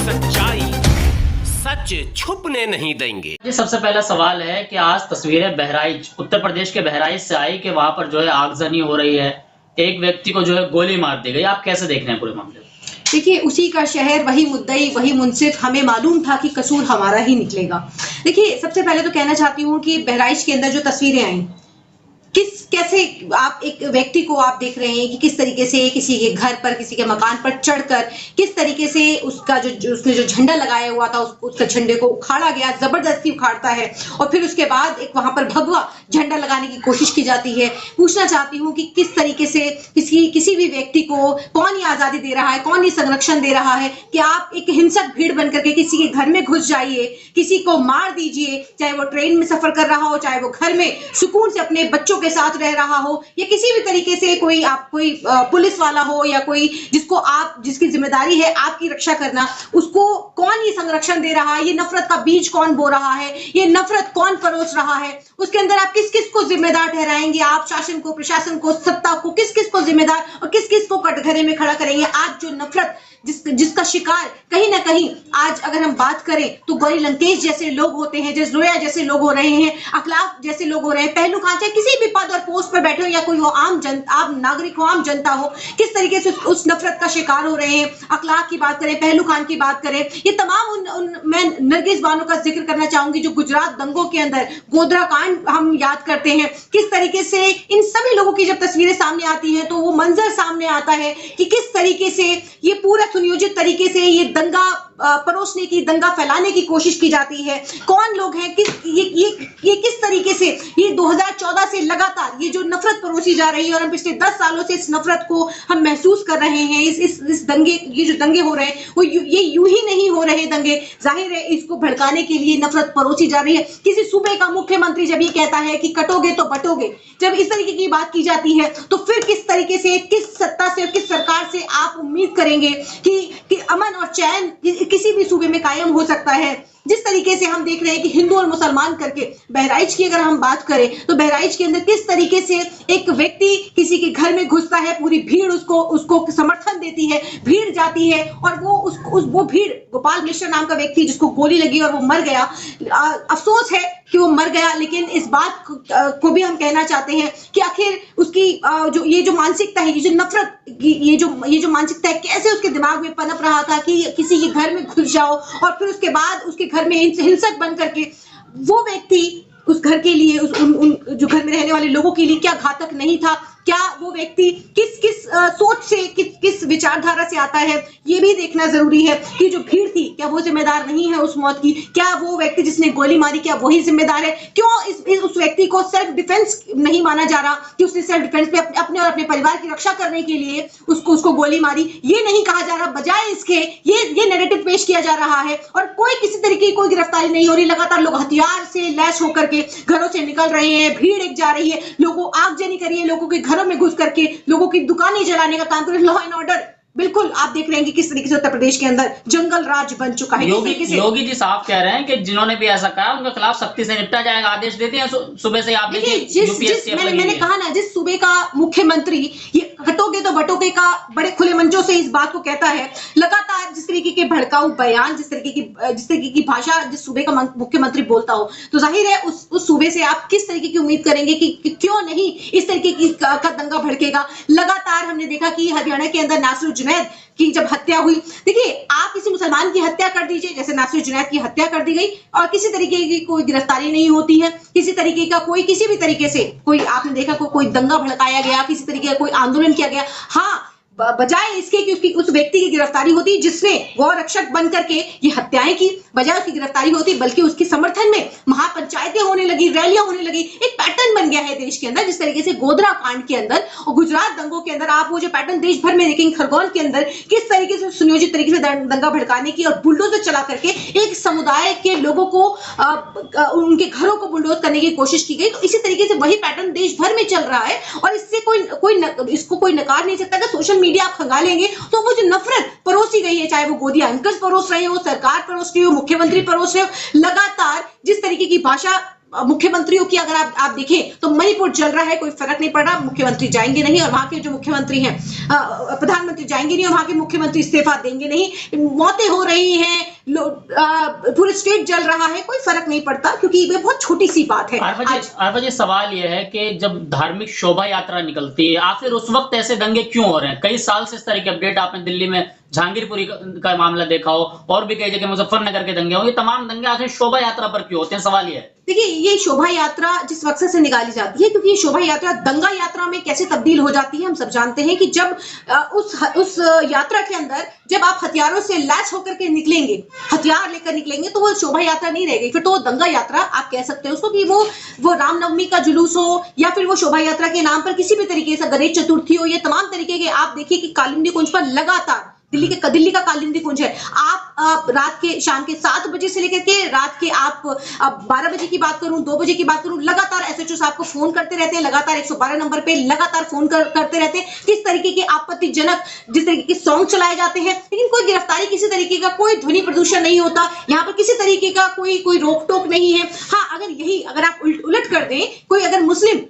सच्चाई सच छुपने नहीं देंगे। ये सबसे पहला सवाल है कि आज तस्वीरें बहराइच उत्तर प्रदेश के बहराइच से आई कि वहां पर जो है आगजनी हो रही है, एक व्यक्ति को जो है गोली मार दी गई। आप कैसे देख रहे हैं पूरे मामले को? देखिए, उसी का शहर, वही मुद्दई, वही मुंसिफ। हमें मालूम था कि कसूर हमारा ही निकलेगा। देखिए, सबसे पहले तो कहना चाहती हूँ कि बहराइच के अंदर जो तस्वीरें आई, कैसे आप एक व्यक्ति को आप देख रहे हैं कि किस तरीके से किसी के घर पर, किसी के मकान पर चढ़कर किस तरीके से उसका उसने जो झंडा लगाया हुआ था उसका झंडे को उखाड़ा गया, जबरदस्ती उखाड़ता है और फिर उसके बाद एक वहां पर भगवा झंडा लगाने की कोशिश की जाती है। पूछना चाहती हूँ कि किस तरीके से किसी भी व्यक्ति को कौन ये आजादी दे रहा है, कौन ये संरक्षण दे रहा है कि आप एक हिंसक भीड़ बनकर के किसी के घर में घुस जाइए, किसी को मार दीजिए, चाहे वो ट्रेन में सफर कर रहा हो, चाहे वो घर में सुकून से अपने बच्चों के साथ रह रहा हो, या किसी भी तरीके से कोई पुलिस वाला हो या कोई जिसकी जिम्मेदारी है आपकी रक्षा करना, उसको कौन ये संरक्षण दे रहा है, ये नफरत का बीज कौन बो रहा है, ये नफरत कौन परोस रहा है, उसके अंदर आप किस किस को जिम्मेदार ठहराएंगे? आप शासन को, प्रशासन को, सत्ता को, किस किस को जिम्मेदार और किस किस को कटघरे में खड़ा करेंगे? आज जो नफरत जिसका शिकार कहीं ना कहीं आज अगर हम बात करें तो गौरी लंकेश जैसे लोग होते हैं, जैसे लोया जैसे लोग हो रहे हैं, अखलाक जैसे लोग हो रहे हैं, पहलू खान चाहे किसी भी पद और पोस्ट पर बैठे हो या कोई हो, आम नागरिक हो, आम जनता हो, किस तरीके से उस नफरत का शिकार हो रहे हैं। अखलाक की बात करें, पहलू खान की बात करें, ये तमाम मैं नरगिस बानो का जिक्र करना चाहूंगी जो गुजरात दंगों के अंदर गोधरा कांड हम याद करते हैं। किस तरीके से इन सभी लोगों की जब तस्वीरें सामने आती हैं तो वो मंजर सामने आता है कि किस तरीके से ये पूरा सुनियोजित तरीके से ये दंगा परोसने की, दंगा फैलाने की कोशिश की जाती है। कौन लोग हैं, ये किस तरीके से ये 2014 से लगातार ये जो नफरत परोसी जा रही है और हम पिछले 10 सालों से इस नफरत को हम महसूस कर रहे हैं। इस दंगे, ये जो दंगे हो रहे हैं वो ये यूं ही नहीं हो रहे दंगे, जाहिर है इसको भड़काने के लिए नफरत परोसी जा रही है। किसी सूबे का मुख्यमंत्री जब ये कहता है कि कटोगे तो बटोगे, जब इस तरीके की बात की जाती है तो फिर किस तरीके से, किस सत्ता से, किस सरकार से आप उम्मीद करेंगे कि अमन और चैन किसी भी सूबे में कायम हो सकता है? जिस तरीके से हम देख रहे हैं कि हिंदू और मुसलमान करके बहराइच की अगर हम बात करें तो बहराइच के अंदर किस तरीके से एक व्यक्ति किसी के घर में घुसता है, पूरी भीड़ उसको समर्थन देती है, भीड़ जाती है और वो भीड़, गोपाल मिश्रा नाम का व्यक्ति जिसको गोली लगी और वो मर गया, अफसोस है कि वो मर गया, लेकिन इस बात को भी हम कहना चाहते हैं कि आखिर उसकी ये जो मानसिकता है, ये जो नफरत, ये जो मानसिकता है, कैसे उसके दिमाग में पनप रहा था कि किसी के घर में घुस जाओ और फिर उसके बाद उसके घर में हिंसक बन करके वो व्यक्ति उस घर के लिए, जो घर में रहने वाले लोगों के लिए क्या घातक नहीं था? क्या वो व्यक्ति किस सोच से, किस विचारधारा से आता है, ये भी देखना जरूरी है कि जो भीड़ थी क्या वो जिम्मेदार नहीं है उस मौत की? क्या वो व्यक्ति जिसने गोली मारी क्या वही जिम्मेदार है? क्यों उस व्यक्ति को सेल्फ डिफेंस नहीं माना जा रहा कि उसने सेल्फ डिफेंस पे अपने और अपने परिवार की रक्षा करने के लिए उसको गोली मारी? ये नहीं कहा जा रहा, बजाय इसके ये नैरेटिव पेश किया जा रहा है और कोई किसी तरीके की कोई गिरफ्तारी नहीं हो रही। लगातार लोग हथियार से लैस होकर के घरों से निकल रहे हैं, भीड़ एक जा रही है, लोगों आगजनी करिए, लोगों के घरों में घुस करके लोगों की दुकानें जलाने का काम कर, लॉ एंड ऑर्डर बिल्कुल आप देख रहे हैं कि किस तरीके से उत्तर प्रदेश के अंदर जंगल राज बन चुका है। योगी जी साफ कह रहे हैं कि जिन्होंने भी ऐसा कहा उनके खिलाफ सख्ती से निपटा जाएगा, आदेश देते हैं सुबह से। आप देखिए, मैंने कहा ना, जिस सूबे का मुख्यमंत्री ये हटोगे तो बटोगे का बड़े खुले मंचों से इस बात को कहता है, लगातार जिस तरीके के भड़काऊ बयान, जिस तरीके की भाषा जिस सूबे का मुख्यमंत्री बोलता हो, तो जाहिर है उस सूबे से आप किस तरीके की उम्मीद करेंगे कि क्यों नहीं इस तरीके का दंगा भड़केगा। लगातार हमने देखा कि हरियाणा के अंदर नासिर जुनैद की जब हत्या हुई, देखिए आप किसी मुसलमान की हत्या कर दीजिए, जैसे नासिर जुनैद की हत्या कर दी गई और किसी तरीके की कोई गिरफ्तारी नहीं होती है, किसी तरीके का किसी भी तरीके से कोई, आपने देखा कोई दंगा भड़काया गया, किसी तरीके का कोई आंदोलन किया गया, हाँ, बजाय इसके कि उस व्यक्ति की गिरफ्तारी होती जिसने गौ रक्षक बन करके ये हत्याएं की, बजाय उसकी गिरफ्तारी होती बल्कि उसके समर्थन में महापंचायतें होने लगी, रैलियां होने लगी। एक पैटर्न बन गया है देश के अंदर, जिस तरीके से गोधरा कांड के अंदर और गुजरात दंगों के अंदर आप वो जो पैटर्न देश भर में देखेंगे, खरगोन के अंदर किस तरीके से सुनियोजित तरीके से दंगा भड़काने की और बुलडोजर चला करके एक समुदाय के लोगों को उनके घरों को बुलडोज करने की कोशिश की गई। तो इसी तरीके से वही पैटर्न देश भर में चल रहा है और इससे इसको कोई नकार नहीं सकता कि सोशल मीडिया आप खंगालेंगे तो वो जो नफरत परोसी गई है, चाहे वो गोदी अंकल परोस रहे हो, सरकार परोस रही हो, मुख्यमंत्री परोस रहे हो, लगातार जिस तरीके की भाषा मुख्यमंत्रियों की अगर आप देखें तो मणिपुर जल रहा है, कोई फर्क नहीं पड़ रहा, मुख्यमंत्री जाएंगे नहीं, और वहां के जो मुख्यमंत्री हैं प्रधानमंत्री जाएंगे नहीं, और वहां के मुख्यमंत्री इस्तीफा देंगे नहीं, मौतें हो रही हैं, पूरे स्टेट जल रहा है, कोई फर्क नहीं पड़ता, क्योंकि ये बहुत छोटी सी बात है। आरफा जी, सवाल यह है कि जब धार्मिक शोभा यात्रा निकलती है, आखिर उस वक्त ऐसे दंगे क्यों हो रहे हैं? कई साल से इस तरह की अपडेट आपने दिल्ली में जहांगीरपुरी का मामला देखा हो, और भी कई जगह मुजफ्फरनगर के दंगे हो, ये तमाम दंगे आखिर शोभा यात्रा पर क्यों होते हैं? सवाल ये है। देखिए, ये शोभा यात्रा जिस मकसद से निकाली जाती है, क्योंकि ये शोभा यात्रा दंगा यात्रा में कैसे तब्दील हो जाती है हम सब जानते हैं, कि जब उस यात्रा के अंदर जब आप हथियारों से लैस होकर के निकलेंगे, हथियार लेकर निकलेंगे, तो वो शोभा यात्रा नहीं रहेगी, फिर तो वो दंगा यात्रा आप कह सकते हो उसको, कि वो रामनवमी का जुलूस हो, या फिर वो शोभा यात्रा के नाम पर किसी भी तरीके से गणेश चतुर्थी हो, ये तमाम तरीके के आप देखिए कि कालिंदी कुंज पर लगातार दिल्ली का कालिंदी कुंज है, आप रात के शाम के 7 बजे से लेकर के रात के आप 12 बजे की बात करूं, 2 बजे की बात करूं, लगातार एसएचओ साहब को फोन करते रहते हैं, लगातार 112 नंबर पे लगातार फोन करते रहते हैं, किस तरीके के आपत्तिजनक जिस तरीके के सॉन्ग चलाए जाते हैं, लेकिन कोई गिरफ्तारी, किसी तरीके का कोई ध्वनि प्रदूषण नहीं होता, यहाँ पर किसी तरीके का कोई रोक टोक नहीं है। हाँ, अगर आप उलट कर दें, कोई अगर मुस्लिम,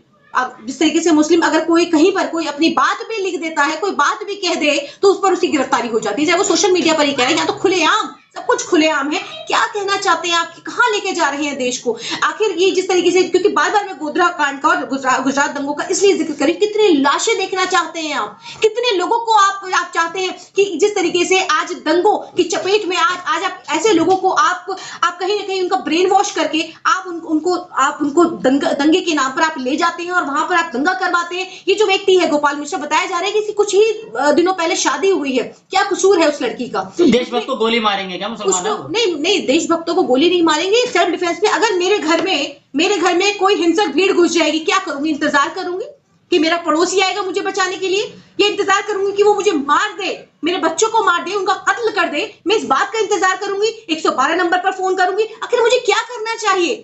जिस तरीके से मुस्लिम अगर कोई कहीं पर कोई अपनी बात भी लिख देता है, कोई बात भी कह दे, तो उस पर उसकी गिरफ्तारी हो जाती है, चाहे वो सोशल मीडिया पर ही कह रहे हैं, या तो खुलेआम, सब कुछ खुलेआम है। क्या कहना चाहते हैं आप, कहां लेके जा रहे हैं देश को? आखिर ये जिस तरीके से, क्योंकि बार बार मैं गोधरा कांड का और गुजरात दंगों का इसलिए जिक्र करी, कितने लाशें देखना चाहते हैं आप, कितने लोगों को आप चाहते हैं कि जिस तरीके से आज दंगों की चपेट में आज आप ऐसे लोगों को आप कहीं ना कहीं उनका ब्रेन वॉश करके आप उनको दंगे के नाम पर आप ले जाते हैं और वहां पर आप दंगा करवाते हैं। ये जो व्यक्ति है गोपाल मिश्रा, बताया जा रहा है कि इसकी कुछ ही दिनों पहले शादी हुई है, क्या कसूर है उस लड़की का? देशभक्त को गोली मारेंगे क्या मुसलमान? नहीं, देशभक्तों को गोली नहीं मारेंगे, सेल्फ डिफेंस में। अगर मेरे घर में कोई हिंसक भीड़ घुस जाएगी, क्या करूंगी? इंतजार करूंगी कि मेरा पड़ोसी आएगा मुझे बचाने के लिए, या इंतजार करूंगी कि वो मुझे मार दे, मेरे बच्चों को मार दे, उनका कत्ल कर दे? मैं इस बात का इंतजार करूंगी, 112 नंबर पर फोन करूंगी? आखिर मुझे क्या करना चाहिए?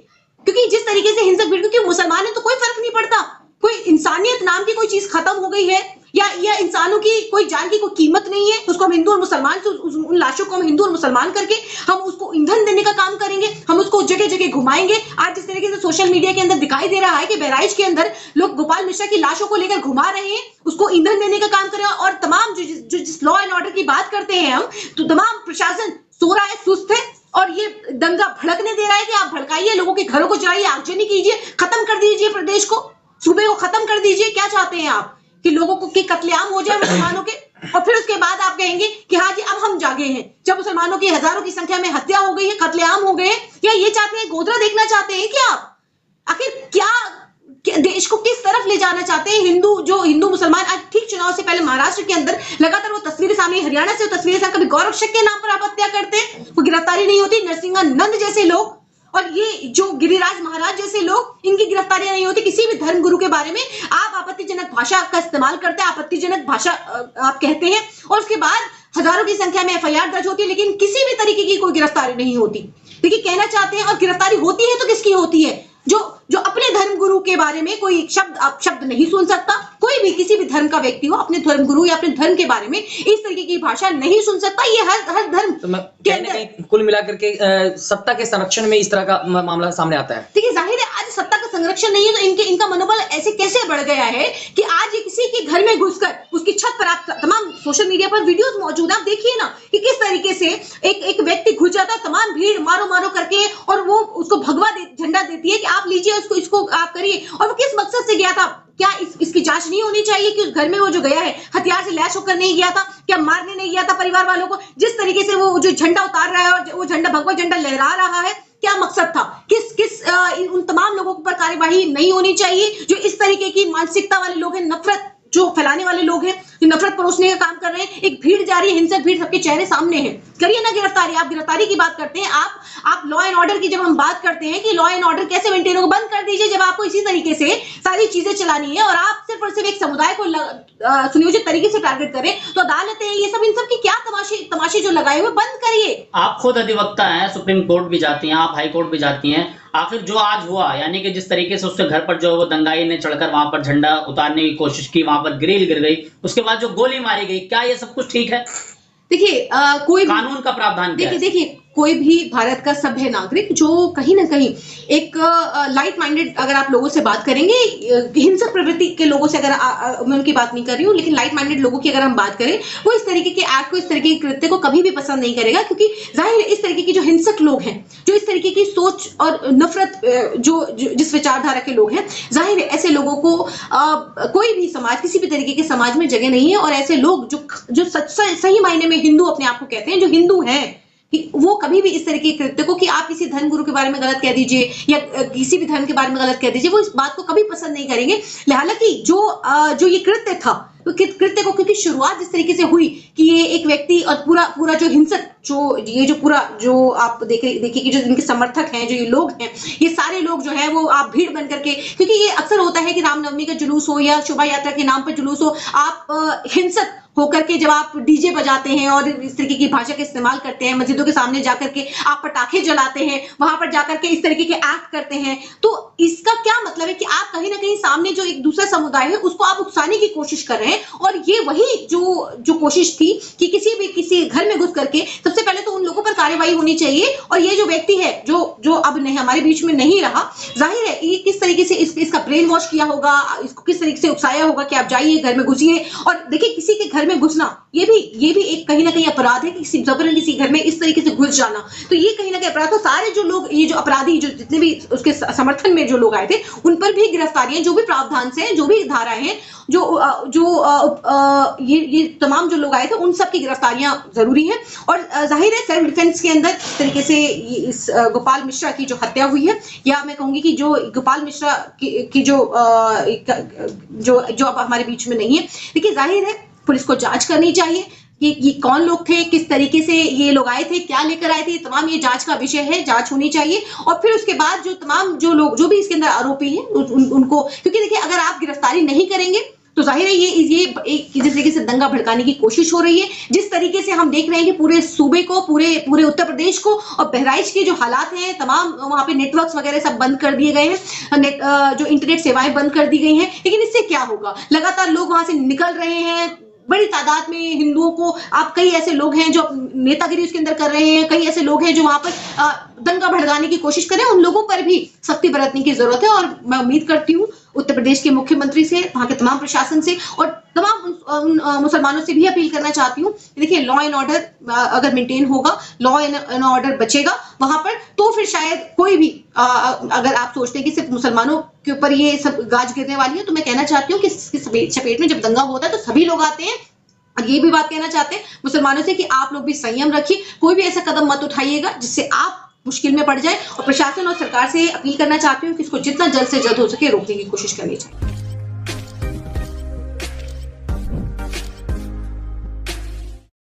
क्योंकि जिस तरीके से हिंसक भीड़, क्योंकि मुसलमान है तो कोई फर्क नहीं पड़ता, कोई इंसानियत नाम की कोई चीज खत्म हो गई है, या इंसानों की कोई जान की कोई कीमत नहीं है, उसको हम हिंदू और मुसलमान, उन लाशों को हम हिंदू और मुसलमान करके हम उसको ईंधन देने का काम करेंगे, हम उसको जगह जगह घुमाएंगे। आज जिस तरीके से सोशल मीडिया के अंदर दिखाई दे रहा है कि बहराइच के अंदर लोग गोपाल मिश्रा की लाशों को लेकर घुमा रहे हैं, उसको ईंधन देने का काम करें, और तमाम जिस लॉ एंड ऑर्डर की बात करते हैं हम, तो तमाम प्रशासन सो रहा है, सुस्त है, और ये दंगा भड़कने दे रहा है कि आप भड़काइए, लोगों के घरों को जलाइए, आगजनी कीजिए, खत्म कर दीजिए प्रदेश को, सूबे को खत्म कर दीजिए। क्या चाहते हैं आप कि लोगों को कत्लेआम हो जाए मुसलमानों के, और फिर उसके बाद आप कहेंगे कि हाँ जी अब हम जागे हैं, जब मुसलमानों की हजारों की संख्या में हत्या हो गई है, कत्लेआम हो गए? या ये चाहते हैं, गोधरा देखना चाहते हैं क्या आप? आखिर क्या देश को किस तरफ ले जाना चाहते हैं? हिंदू मुसलमान, आज ठीक चुनाव से पहले महाराष्ट्र के अंदर लगातार वो तस्वीरें सामने, हरियाणा से वो तस्वीरें सामने, कभी गौरव शक के नाम पर आप हत्या करते हैं, वो गिरफ्तारी नहीं होती, नरसिंहानंद जैसे लोग और ये जो गिरिराज महाराज जैसे लोग, इनकी गिरफ्तारियां नहीं होती। किसी भी धर्म गुरु के बारे में आप आपत्तिजनक भाषा का इस्तेमाल करते हैं, आपत्तिजनक भाषा आप कहते हैं, और उसके बाद हजारों की संख्या में एफआईआर दर्ज होती है, लेकिन किसी भी तरीके की कोई गिरफ्तारी नहीं होती। देखिए, कहना चाहते हैं, और गिरफ्तारी होती है तो किसकी होती है? जो अपने धर्म गुरु के बारे में कोई शब्द नहीं सुन सकता, कोई भी किसी भी धर्म का व्यक्ति हो, अपने धर्म गुरु या अपने धर्म के बारे में इस तरीके की भाषा नहीं सुन सकता। ये हर धर्म के अंदर कुल मिलाकर के सत्ता के संरक्षण में इस तरह का मामला सामने आता है। देखिए, जाहिर है आज सत्ता का संरक्षण नहीं है, तो इनका मनोबल ऐसे कैसे बढ़ गया है कि आज ये किसी के घर में घुसकर उसकी छत पर, आप तमाम सोशल मीडिया पर वीडियोस मौजूद है, आप देखिए ना कि किस तरीके से एक व्यक्ति घुस जाता है, तमाम भीड़ मारो करके, और वो उसको भगवा झंडा देती है कि आप लीजिए इसको आप करिए। और वो किस मकसद से गया था? क्या इसकी जांच नहीं होनी चाहिए कि उस घर में वो जो गया है हथियार से लैस होकर नहीं गया था? क्या मारने नहीं गया था परिवार वालों को? जिस तरीके से वो जो झंडा उतार रहा है और वो झंडा, भगवा झंडा लहरा रहा है, क्या मकसद था? उन तमाम लोगों पर कार्यवाही नहीं होनी चाहिए जो इस तरीके की मानसिकता वाले लोग हैं, नफरत जो फैलाने वाले लोग हैं, जो नफरत परोसने का काम कर रहे हैं। एक भीड़ जा रही है, हिंसक भीड़, सबके चेहरे सामने है, करिए ना गिरफ्तारी। आप गिरफ्तारी की बात करते हैं, आप लॉ एंड ऑर्डर की जब हम बात करते हैं कि लॉ एंड ऑर्डर कैसे मेंटेन होगा, बंद कर दीजिए। जब आपको इसी तरीके से सारी चीजें चलानी है और आप सिर्फ और सिर्फ एक समुदाय को सुनियोजित तरीके से टारगेट करें, तो अदालतें ये सब, इन सब की क्या तमाशे जो लगाए हुए, बंद करिए। आप खुद अधिवक्ता हैं, सुप्रीम कोर्ट भी जाती हैं, आप हाई कोर्ट भी जाती हैं। आखिर जो आज हुआ, यानी कि जिस तरीके से उसके घर पर जो वो दंगाई ने चढ़कर वहां पर झंडा उतारने की कोशिश की, वहां पर ग्रिल गिर गई, उसके बाद जो गोली मारी गई, क्या ये सब कुछ ठीक है? देखिए, कोई कानून का प्रावधान क्या है? देखिए कोई भी भारत का सभ्य नागरिक जो कहीं ना कहीं एक लाइट माइंडेड, अगर आप लोगों से बात करेंगे, हिंसक प्रवृत्ति के लोगों से, अगर मैं उनकी बात नहीं कर रही हूँ, लेकिन लाइट माइंडेड लोगों की अगर हम बात करें, वो इस तरीके के एक्ट को, इस तरीके के कृत्य को कभी भी पसंद नहीं करेगा, क्योंकि जाहिर है इस तरीके के जो हिंसक लोग हैं, जो इस तरीके की सोच और नफरत जिस विचारधारा के लोग हैं, जाहिर है ऐसे लोगों को कोई भी समाज, किसी भी तरीके के समाज में जगह नहीं है। और ऐसे लोग जो सही मायने में हिंदू अपने आप को कहते हैं, जो हिंदू हैं, कि वो कभी भी इस तरह के कृत्य को, कि आप किसी धर्म गुरु के बारे में गलत कह दीजिए या किसी भी धर्म के बारे में गलत कह दीजिए, वो इस बात को कभी पसंद नहीं करेंगे। हालांकि जो ये कृत्य था, कृत्य को, क्योंकि शुरुआत जिस तरीके से हुई कि ये एक व्यक्ति और पूरा जो हिंसक, जो आप देखिए कि जो इनके समर्थक हैं, जो ये लोग हैं, ये सारे लोग जो है वो आप भीड़ बन करके, क्योंकि ये अक्सर होता है कि रामनवमी का जुलूस हो या शोभा यात्रा के नाम पर जुलूस हो, आप हिंसक होकर के जब आप डीजे बजाते हैं और इस तरीके की भाषा का इस्तेमाल करते हैं, मस्जिदों के सामने जाकर के आप पटाखे जलाते हैं, वहां पर जाकर के इस तरीके के एक्ट करते हैं, तो इसका क्या मतलब है कि आप कहीं ना कहीं सामने जो एक दूसरा समुदाय है उसको आप उकसाने की कोशिश कर रहे हैं। और ये वही जो कोशिश थी कि किसी घर में घुस करके सबसे पहले तो उन लोगों पर कार्रवाई होनी चाहिए। और ये जो व्यक्ति है जो अब नहीं हमारे बीच में नहीं रहा, जाहिर है ये किस तरीके से इसका ब्रेन वॉश किया होगा, इसको किस तरीके से उकसाया होगा कि आप जाइए घर में घुसिए। और देखिए, किसी के घर में घुसना ये भी एक कहीं ना कहीं अपराध है, कि जबरन किसी घर में इस तरीके से घुस जाना, तो ये कहीं ना कहीं अपराध। तो सारे जो लोग, ये जो अपराधी, जो जितने भी उसके समर्थन में जो लोग आए थे, उन पर भी गिरफ्तारियां, जो भी प्रावधान से, जो भी धाराएं हैं, ये तमाम जो लोग आए थे, उन सब की गिरफ्तारियां जरूरी है। और जाहिर है सेल्फ डिफेंस के अंदर तरीके से इस गोपाल मिश्रा की जो हत्या हुई है, या मैं कहूंगी कि जो गोपाल मिश्रा की जो अब हमारे बीच में नहीं है, देखिए जाहिर है पुलिस को जांच करनी चाहिए कि ये कौन लोग थे, किस तरीके से ये लोग आए थे, क्या लेकर आए थे, तमाम ये जांच का विषय है, जांच होनी चाहिए। और फिर उसके बाद जो तमाम जो लोग, जो भी इसके अंदर आरोपी हैं, उनको, क्योंकि देखिए अगर आप गिरफ्तारी नहीं करेंगे तो जाहिर है ये एक जिस तरीके से दंगा भड़काने की कोशिश हो रही है, जिस तरीके से हम देख रहे हैं कि पूरे सूबे को, पूरे उत्तर प्रदेश को, और बहराइच के जो हालात हैं, तमाम वहां पे नेटवर्क्स वगैरह सब बंद कर दिए गए हैं, जो इंटरनेट सेवाएं बंद कर दी गई हैं। लेकिन इससे क्या होगा, लगातार लोग वहां से निकल रहे हैं, बड़ी तादाद में हिंदुओं को, आप कई ऐसे लोग हैं जो नेतागिरी उसके अंदर कर रहे हैं, कई ऐसे लोग हैं जो वहां पर दंगा भड़काने की कोशिश कर रहे हैं, उन लोगों पर भी सख्ती बरतने की जरूरत है। और मैं उम्मीद करती हूँ उत्तर प्रदेश के मुख्यमंत्री से, वहां के तमाम प्रशासन से और तमाम मुसलमानों से भी अपील करना चाहती हूँ, देखिए लॉ एंड ऑर्डर अगर मेंटेन होगा, लॉ एंड ऑर्डर बचेगा वहां पर, तो फिर शायद कोई भी, अगर आप सोचते हैं कि सिर्फ मुसलमानों के ऊपर ये सब गाज गिरने वाली है, तो मैं कहना चाहती हूँ कि इसकी चपेट में जब दंगा होता है तो सभी लोग आते हैं। और ये भी बात कहना चाहते हैं मुसलमानों से कि आप लोग भी संयम रखिए, कोई भी ऐसा कदम मत उठाइएगा जिससे आप मुश्किल में पड़ जाए। और प्रशासन और सरकार से अपील करना चाहती हूँ कि इसको जितना जल्द से जल्द हो सके रोकने की कोशिश करनी चाहिए।